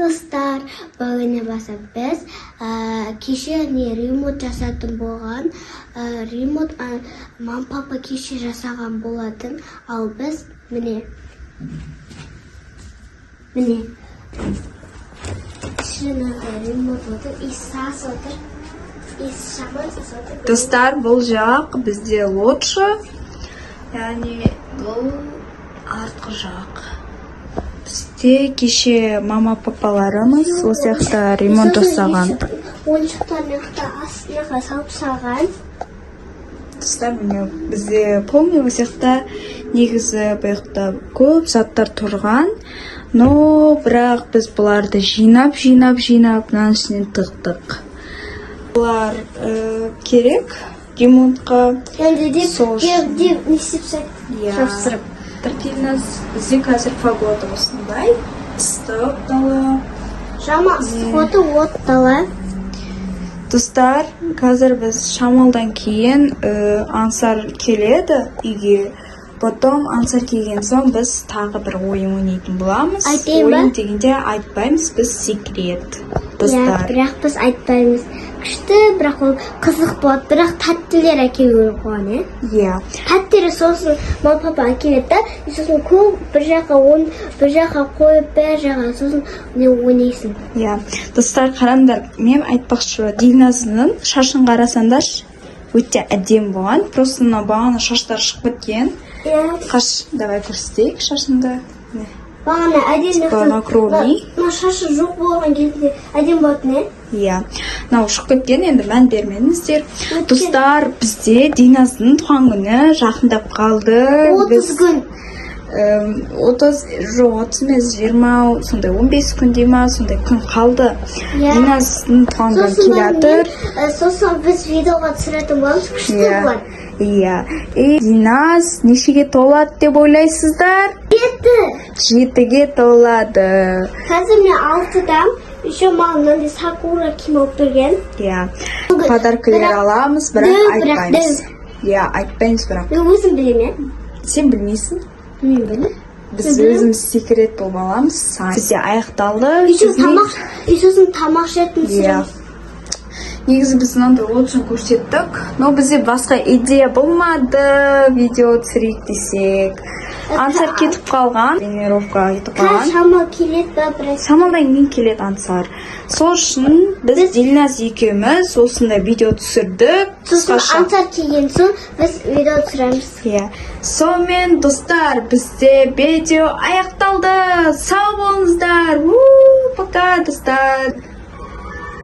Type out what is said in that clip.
Достар, бүгін баса біз кеше ремонт жасатын болған. Ремонт мам папа кеше жасаған болатын, ал біз міне шынында ремонт отыр, иіс отыр, иіс шаман отыр. Достар, бұл жақ бізде лучше, яғни бұл артқы жақ. Бізде кеше мама папаларымыз ол сияқты ремонт жасаған. Ойыншықтарын астына салып салған. Достар, міне бізде помню, ол сияқты негізі бұяқта көп заттар тұрған, но бірақ біз бұларды жинап мынаның ішінен тықтық. Бұлар керек ремонтқа. Енді деп не істеп жапсырып. Тіркелініз бізде қазір погода осындай, ыстық дала. Жама ыстық от дала. Достар, қазір біз шамалдан кейін Ансар келеді үйге. Потом Ансар келген соң біз тағы бір ойын ойнайтын боламыз. Ойын дегенде айтпаймыз, біз секрет. Достар. Бірақ біз айтпаймыз. Күшті, бірақ ол қызық болады, бірақ тәттілер әкелу қоған, Тәттері сосын мама папа әкеледі, сосын көп бір жаққа қойып, бір жаққа сосын ойнайсың. Достар, қараңдар, мен айтпақшы, Дильназының шашын қарасаңдар, өте әдем болған. Просто бағана шаштар шығып кеткен. Давай көрсетейік шашынды. Бағана әдем шашы жоқ болған кезде әдем болатын, Мынау шығып кеткен, енді мән бермеңіздер. Достар, бізде Дильназның туған күні жақындап қалды. 30 күн. 30 емес, 20, сондай 15 күнде ма, сондай күн қалды. Дильназның туған күні келатыр. Сосын біз видеоға түсіретін боламыз, күшті болады. Дильназ нешеге толады деп ойлайсыздар? 7-ге толады. Қазір мен 6-дам. Еще мамамнан сакура киім алып берген. Подаркалар аламыз, бірақ айтпаймыз. Айтпаймыз бірақ. Мен өзім білем, Сен білмейсің? Мен білем. Біз өзіміз секрет болып аламыз. Бізде аяқталды. Сосын тамақ жетін Негізі біз мынандай лучшын көрсеттік, но бізде басқа идея болмады, видео түсірейік десек. Ансар кетіп қалған, тренировкаға кетіп қалған. Шамал келеді ба біраз? Шамалдан кейін келеді Ансар. Сол үшін біз Дильназ екеуміз осындай видео түсірдік. Сосын Ансар келген соң біз видео түсіреміз. Сонымен достар, бізде видео аяқталды. Сау болыңыздар. Пока достар.